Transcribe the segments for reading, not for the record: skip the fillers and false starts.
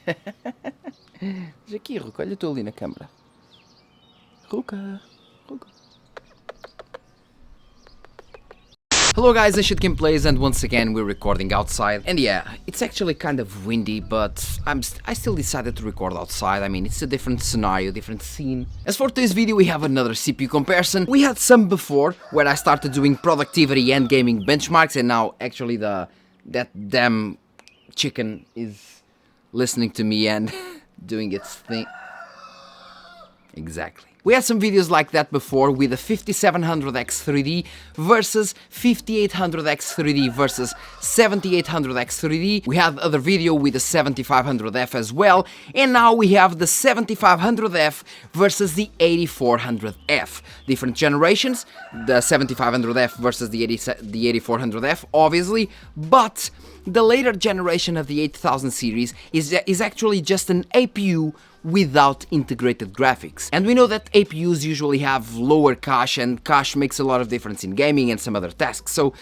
Veja aqui, Ruka, olha tu ali na câmara. Ruka. Hello guys, Assetto Gameplays, and once again we're recording outside. And yeah, it's actually kind of windy, but I still decided to record outside. I mean, it's a different scenario, different scene. As for today's video, we have another CPU comparison. We had some before, where I started doing productivity and gaming benchmarks, and now actually that damn chicken is listening to me and doing its thing. Exactly. We had some videos like that before with the 5700X3D versus 5800X3D versus 7800X3D. We had other video with the 7500F as well, and now we have the 7500F versus the 8400F. Different generations, the 7500F versus the 8400F, obviously, but the later generation of the 8000 series is actually just an APU without integrated graphics. And we know that APUs usually have lower cache, and cache makes a lot of difference in gaming and some other tasks, so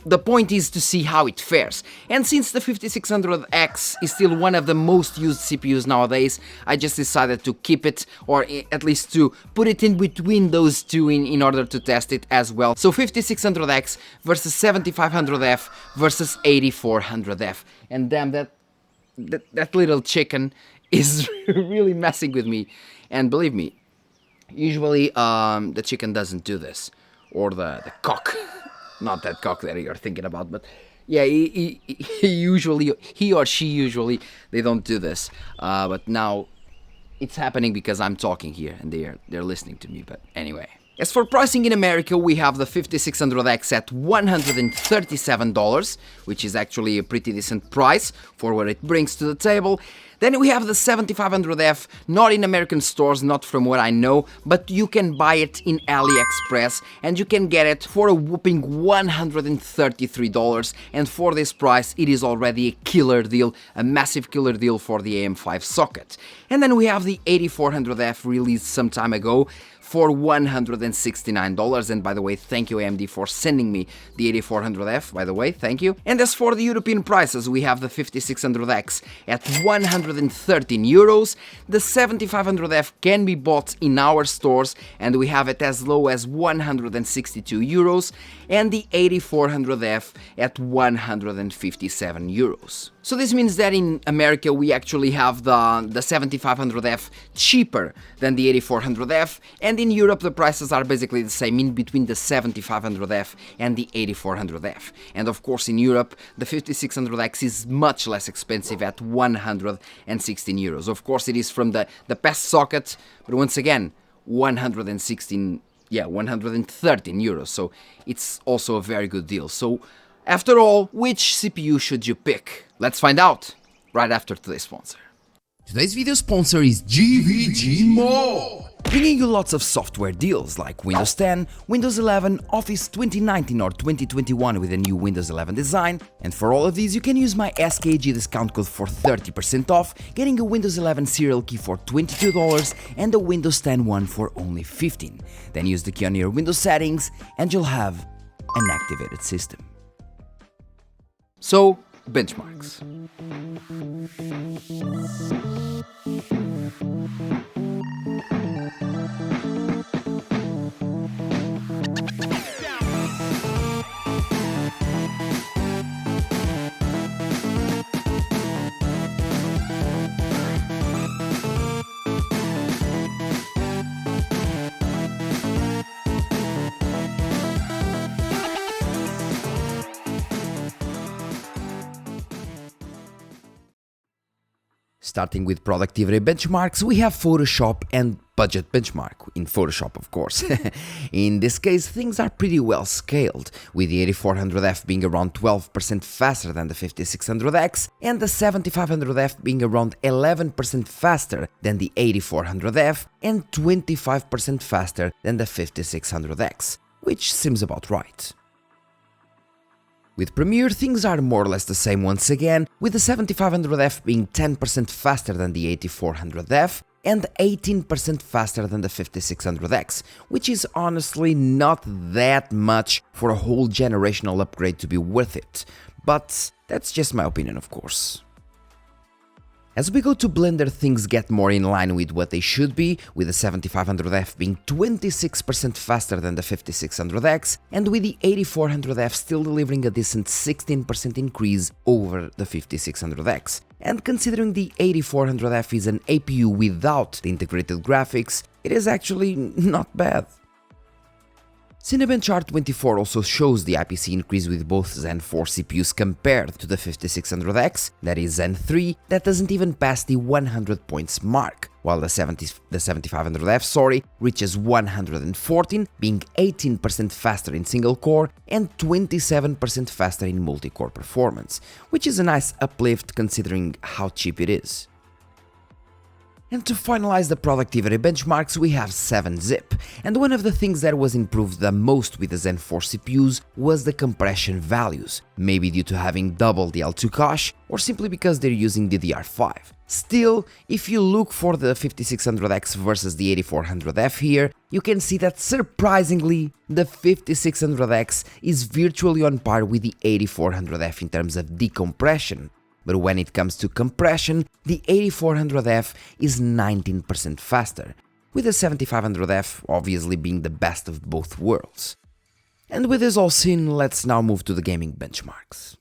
the point is to see how it fares. And since the 5600X is still one of the most used CPUs nowadays, I just decided to keep it, or at least to put it in between those two in order to test it as well. So 5600X versus 7500F versus 8400F. And damn, that little chicken is really messing with me. And believe me, usually the chicken doesn't do this, or the cock. Not that cock that you're thinking about, but yeah, he or she usually, they don't do this. But now it's happening because I'm talking here and they're listening to me. But anyway. As for pricing in America, we have the 5600X at $137, which is actually a pretty decent price for what it brings to the table. Then we have the 7500F, not in American stores, not from what I know, but you can buy it in AliExpress, and you can get it for a whopping $133, and for this price it is already a killer deal, a massive killer deal for the AM5 socket. And then we have the 8400F released some time ago for $169, and by the way, thank you AMD for sending me the 8400F, by the way, thank you. And as for the European prices, we have the 5600X at 113 euros, the 7500F can be bought in our stores, and we have it as low as 162 euros, and the 8400F at 157 euros. So this means that in America we actually have the 7500F cheaper than the 8400F, and in Europe the prices are basically the same in between the 7500F and the 8400F. And of course in Europe the 5600X is much less expensive at 116 euros. Of course it is from the best socket, but once again 113 euros, so it's also a very good deal. So after all, which CPU should you pick? Let's find out right after today's sponsor. Today's video sponsor is GVG Mall, bringing you lots of software deals like Windows 10, Windows 11, Office 2019 or 2021 with a new Windows 11 design, and for all of these you can use my SKG discount code for 30% off, getting a Windows 11 serial key for $22 and a Windows 10 one for only $15. Then use the key on your Windows settings and you'll have an activated system. So, benchmarks. Starting with productivity benchmarks, we have Photoshop and budget benchmark, in Photoshop of course. In this case, things are pretty well scaled, with the 8400F being around 12% faster than the 5600X, and the 7500F being around 11% faster than the 8400F, and 25% faster than the 5600X, which seems about right. With Premiere, things are more or less the same once again, with the 7500F being 10% faster than the 8400F and 18% faster than the 5600X, which is honestly not that much for a whole generational upgrade to be worth it, but that's just my opinion of course. As we go to Blender, things get more in line with what they should be, with the 7500F being 26% faster than the 5600X, and with the 8400F still delivering a decent 16% increase over the 5600X. And considering the 8400F is an APU without the integrated graphics, it is actually not bad. Cinebench R24 also shows the IPC increase with both Zen 4 CPUs compared to the 5600X, that is Zen 3, that doesn't even pass the 100 points mark, while the 7500F reaches 114, being 18% faster in single core and 27% faster in multi-core performance, which is a nice uplift considering how cheap it is. And to finalize the productivity benchmarks, we have 7-zip, and one of the things that was improved the most with the Zen 4 CPUs was the compression values, maybe due to having double the L2 cache, or simply because they're using DDR5. Still, if you look for the 5600X versus the 8400F here, you can see that surprisingly, the 5600X is virtually on par with the 8400F in terms of decompression. But when it comes to compression, the 8400F is 19% faster, with the 7500F obviously being the best of both worlds. And with this all seen, let's now move to the gaming benchmarks.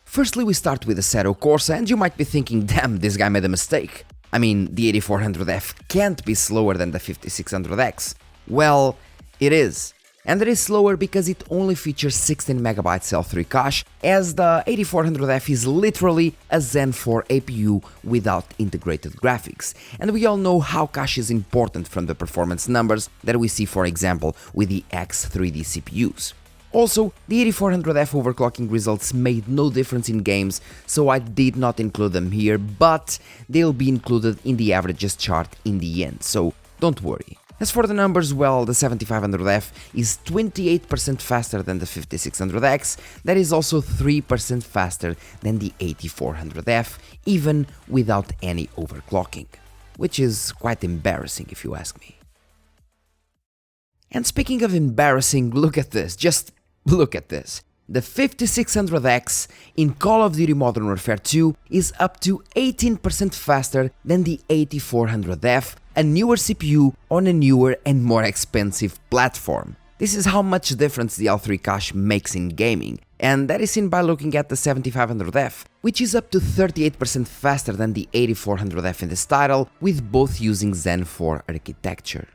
Firstly, we start with Assetto Corsa, and you might be thinking, damn, this guy made a mistake. I mean, the 8400F can't be slower than the 5600X. Well, it is. And it is slower because it only features 16 MB L3 cache, as the 8400F is literally a Zen 4 APU without integrated graphics. And we all know how cache is important from the performance numbers that we see, for example, with the X3D CPUs. Also, the 8400F overclocking results made no difference in games, so I did not include them here, but they'll be included in the averages chart in the end, so don't worry. As for the numbers, well, the 7500F is 28% faster than the 5600X, that is also 3% faster than the 8400F, even without any overclocking, which is quite embarrassing if you ask me. And speaking of embarrassing, look at this, just look at this. The 5600X in Call of Duty Modern Warfare 2 is up to 18% faster than the 8400F, a newer CPU on a newer and more expensive platform. This is how much difference the L3 cache makes in gaming, and that is seen by looking at the 7500F, which is up to 38% faster than the 8400F in this title, with both using Zen 4 architecture.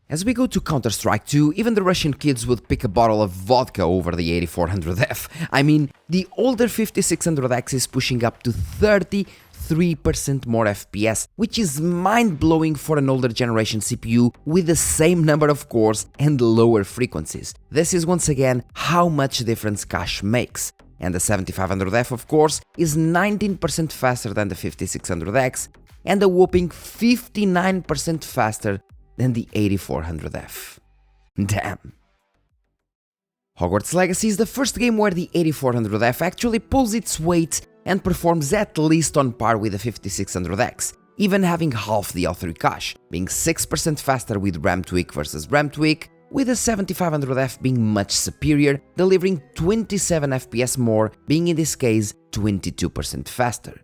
As we go to Counter-Strike 2, even the Russian kids would pick a bottle of vodka over the 8400F. I mean, the older 5600X is pushing up to 33% more FPS, which is mind-blowing for an older generation CPU with the same number of cores and lower frequencies. This is once again how much difference cache makes. And the 7500F, of course, is 19% faster than the 5600X and a whopping 59% faster than the 8400F. Damn. Hogwarts Legacy is the first game where the 8400F actually pulls its weight and performs at least on par with the 5600X, even having half the L3 cache, being 6% faster with RAM tweak versus RAM tweak, with the 7500F being much superior, delivering 27 FPS more, being in this case 22% faster.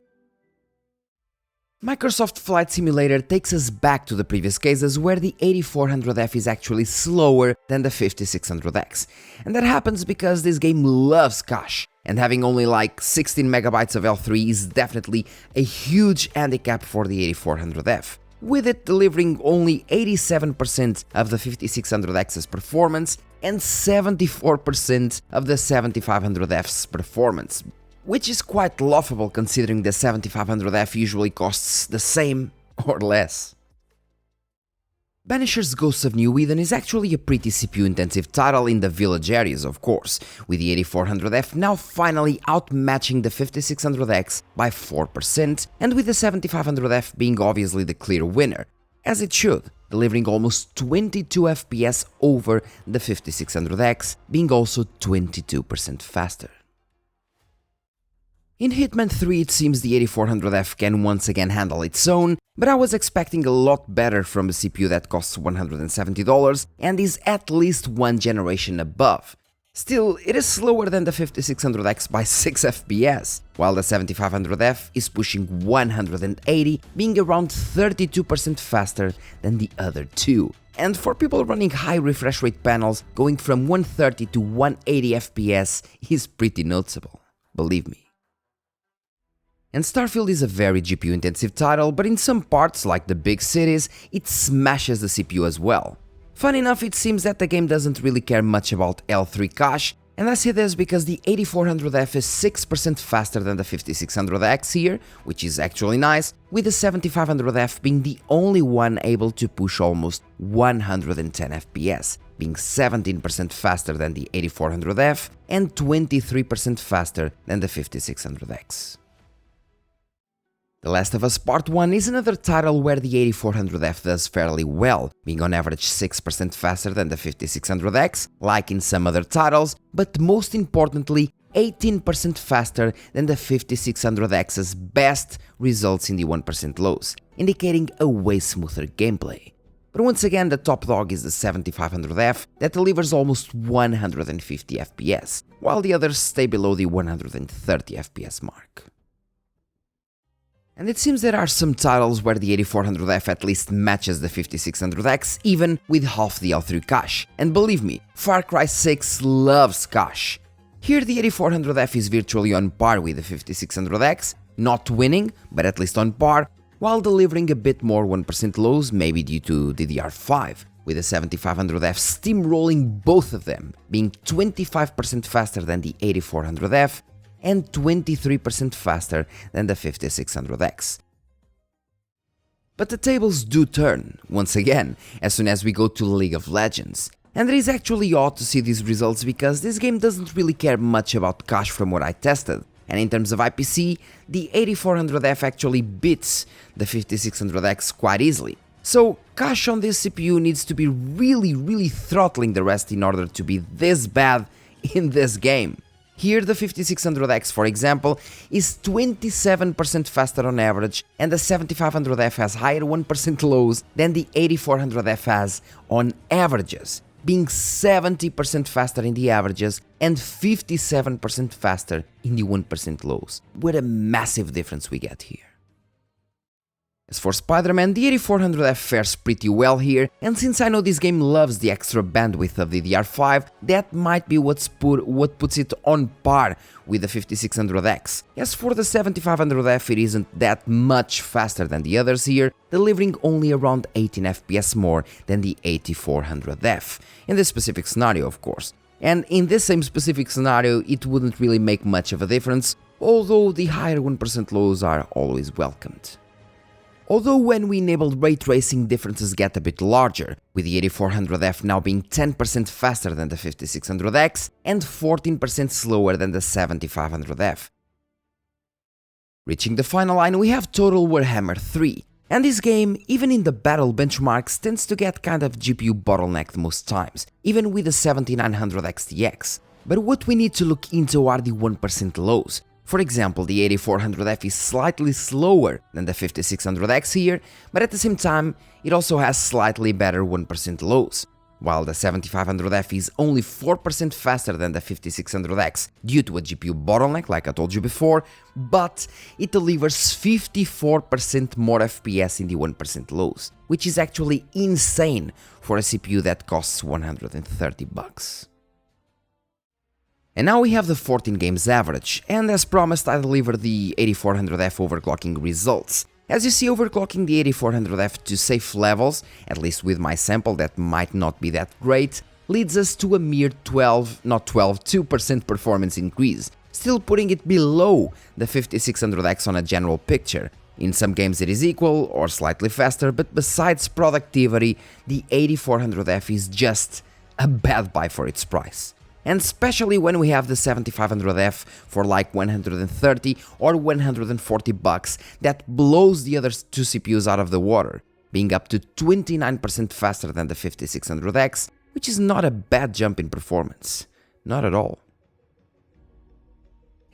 Microsoft Flight Simulator takes us back to the previous cases where the 8400F is actually slower than the 5600X, and that happens because this game loves cache, and having only like 16 MB of L3 is definitely a huge handicap for the 8400F, with it delivering only 87% of the 5600X's performance and 74% of the 7500F's performance, which is quite laughable considering the 7500F usually costs the same or less. Banishers Ghosts of New Eden is actually a pretty CPU-intensive title in the village areas, of course, with the 8400F now finally outmatching the 5600X by 4%, and with the 7500F being obviously the clear winner, as it should, delivering almost 22 FPS over the 5600X, being also 22% faster. In Hitman 3 it seems the 8400F can once again handle its own, but I was expecting a lot better from a CPU that costs $170 and is at least one generation above. Still, it is slower than the 5600X by 6 FPS, while the 7500F is pushing 180, being around 32% faster than the other two. And for people running high refresh rate panels, going from 130 to 180 FPS is pretty noticeable, believe me. And Starfield is a very GPU intensive title, but in some parts, like the big cities, it smashes the CPU as well. Fun enough, it seems that the game doesn't really care much about L3 cache, and I say this because the 8400F is 6% faster than the 5600X here, which is actually nice, with the 7500F being the only one able to push almost 110 FPS, being 17% faster than the 8400F and 23% faster than the 5600X. The Last of Us Part 1 is another title where the 8400F does fairly well, being on average 6% faster than the 5600X, like in some other titles, but most importantly 18% faster than the 5600X's best results in the 1% lows, indicating a way smoother gameplay. But once again, the top dog is the 7500F that delivers almost 150 FPS, while the others stay below the 130 FPS mark. And it seems there are some titles where the 8400F at least matches the 5600X, even with half the L3 cache. And believe me, Far Cry 6 loves cache. Here the 8400F is virtually on par with the 5600X, not winning, but at least on par, while delivering a bit more 1% lows, maybe due to DDR5, with the 7500F steamrolling both of them, being 25% faster than the 8400F, and 23% faster than the 5600X. But the tables do turn, once again, as soon as we go to League of Legends. And it is actually odd to see these results because this game doesn't really care much about cache from what I tested. And in terms of IPC, the 8400F actually beats the 5600X quite easily. So cache on this CPU needs to be really throttling the rest in order to be this bad in this game. Here the 5600X, for example, is 27% faster on average, and the 7500F has higher 1% lows than the 8400F has on averages, being 70% faster in the averages and 57% faster in the 1% lows. What a massive difference we get here. As for Spider-Man, the 8400F fares pretty well here, and since I know this game loves the extra bandwidth of DDR5, that might be what puts it on par with the 5600X. As for the 7500F, it isn't that much faster than the others here, delivering only around 18 FPS more than the 8400F, in this specific scenario of course. And in this same specific scenario, it wouldn't really make much of a difference, although the higher 1% lows are always welcomed. Although when we enable ray tracing, differences get a bit larger, with the 8400F now being 10% faster than the 5600X and 14% slower than the 7500F. Reaching the final line, we have Total Warhammer 3, and this game, even in the battle benchmarks, tends to get kind of GPU bottlenecked most times, even with the 7900 XTX. But what we need to look into are the 1% lows. For example, the 8400F is slightly slower than the 5600X here, but at the same time, it also has slightly better 1% lows, while the 7500F is only 4% faster than the 5600X due to a GPU bottleneck, like I told you before, but it delivers 54% more FPS in the 1% lows, which is actually insane for a CPU that costs $130. And now we have the 14 games average, and as promised I delivered the 8400F overclocking results. As you see, overclocking the 8400F to safe levels, at least with my sample that might not be that great, leads us to a mere 2% performance increase, still putting it below the 5600X on a general picture. In some games it is equal or slightly faster, but besides productivity, the 8400F is just a bad buy for its price. And especially when we have the 7500F for like 130 or 140 bucks, that blows the other two CPUs out of the water, being up to 29% faster than the 5600X, which is not a bad jump in performance, not at all.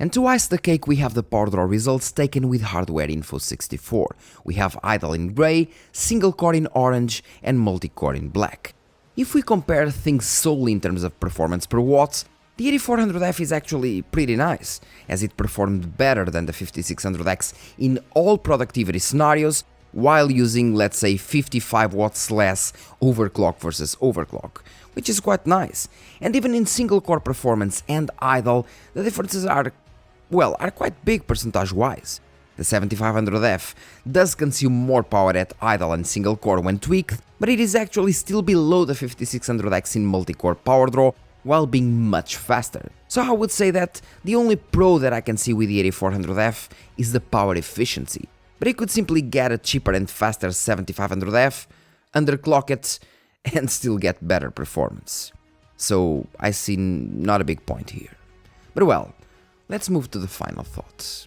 And to ice the cake, we have the power draw results taken with Hardware Info 64. We have idle in grey, single core in orange and multi-core in black. If we compare things solely in terms of performance per watts, the 8400F is actually pretty nice, as it performed better than the 5600X in all productivity scenarios, while using, let's say, 55 watts less overclock versus overclock, which is quite nice. And even in single core performance and idle, the differences are quite big percentage-wise. The 7500F does consume more power at idle and single core when tweaked, but it is actually still below the 5600X in multi-core power draw, while being much faster. So I would say that the only pro that I can see with the 8400F is the power efficiency. But you could simply get a cheaper and faster 7500F, underclock it, and still get better performance. So I see not a big point here. But well, let's move to the final thoughts.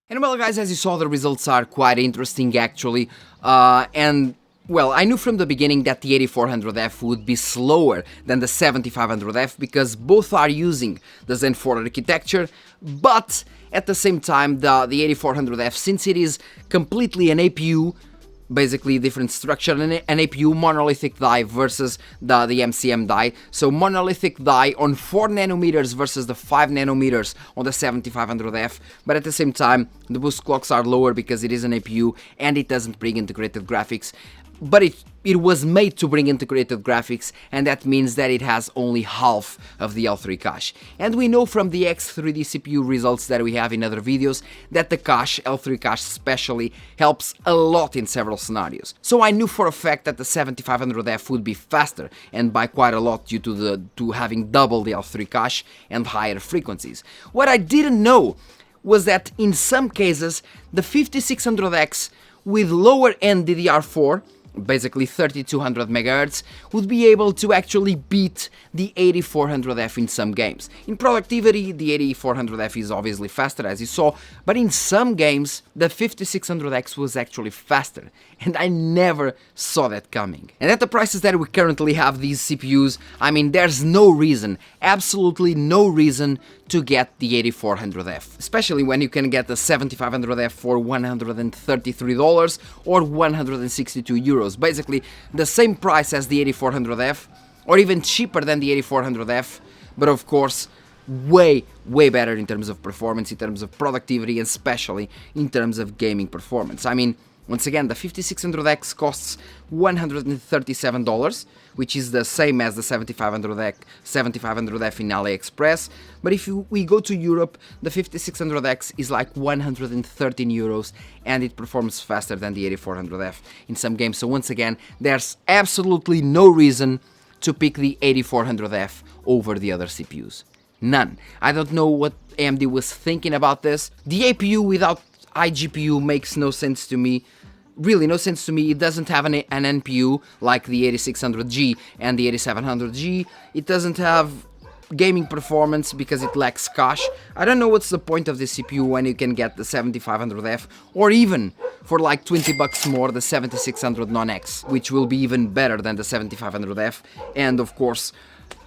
And well guys, as you saw, the results are quite interesting actually, well, I knew from the beginning that the 8400F would be slower than the 7500F because both are using the Zen 4 architecture, but at the same time the 8400F, since it is completely an APU, basically different structure, an APU monolithic die versus the MCM die, so monolithic die on 4 nanometers versus the 5 nanometers on the 7500F, but at the same time the boost clocks are lower because it is an APU and it doesn't bring integrated graphics. But it was made to bring integrated graphics, and that means that it has only half of the L3 cache. And we know from the X3D CPU results that we have in other videos that the cache, L3 cache especially, helps a lot in several scenarios. So I knew for a fact that the 7500F would be faster, and by quite a lot due to having double the L3 cache and higher frequencies. What I didn't know was that in some cases the 5600X with lower end DDR4, basically 3200 MHz, would be able to actually beat the 8400F in some games. In productivity, the 8400F is obviously faster, as you saw, but in some games, the 5600X was actually faster, and I never saw that coming. And at the prices that we currently have these CPUs, I mean, there's no reason, absolutely no reason to get the 8400F, especially when you can get the 7500F for $133 or 162 euros, basically the same price as the 8400F, or even cheaper than the 8400F, but of course way better in terms of performance, in terms of productivity, and especially in terms of gaming performance. I mean, once again, the 5600X costs $137, which is the same as the 7500F in AliExpress, but if we go to Europe, the 5600X is like 113 euros, and it performs faster than the 8400F in some games. So once again, there's absolutely no reason to pick the 8400F over the other CPUs. None. I don't know what AMD was thinking about this. The APU without iGPU makes no sense to me. Really no sense to me. It doesn't have an NPU like the 8600G and the 8700G. It doesn't have gaming performance because it lacks cache. I don't know what's the point of this CPU when you can get the 7500F, or even for like 20 bucks more the 7600 Non-X, which will be even better than the 7500F, and of course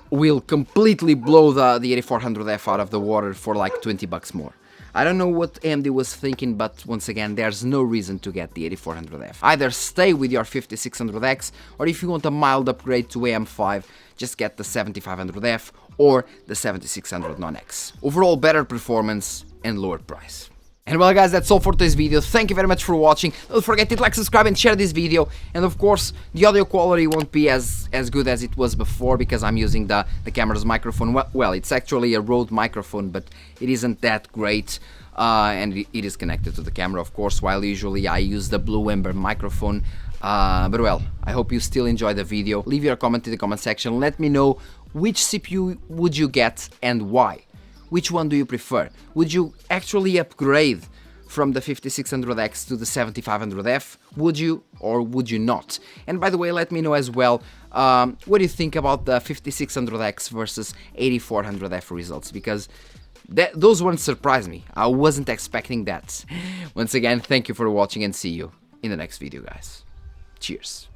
will completely blow the 8400F out of the water for like 20 bucks more. I don't know what AMD was thinking, but once again, there's no reason to get the 8400F. Either stay with your 5600X, or if you want a mild upgrade to AM5, just get the 7500F or the 7600 Non-X. Overall, better performance and lower price. And well guys, that's all for today's video. Thank you very much for watching. Don't forget to like, subscribe and share this video. And of course, the audio quality won't be as good as it was before because I'm using the camera's microphone. Well, it's actually a Rode microphone, but it isn't that great. And it is connected to the camera, of course, while usually I use the Blue Ember microphone. But well, I hope you still enjoy the video. Leave your comment in the comment section. Let me know which CPU would you get and why. Which one do you prefer? Would you actually upgrade from the 5600X to the 7500F? Would you or would you not? And by the way, let me know as well what do you think about the 5600X versus 8400F results, because those ones surprised me. I wasn't expecting that. Once again, thank you for watching and see you in the next video, guys. Cheers.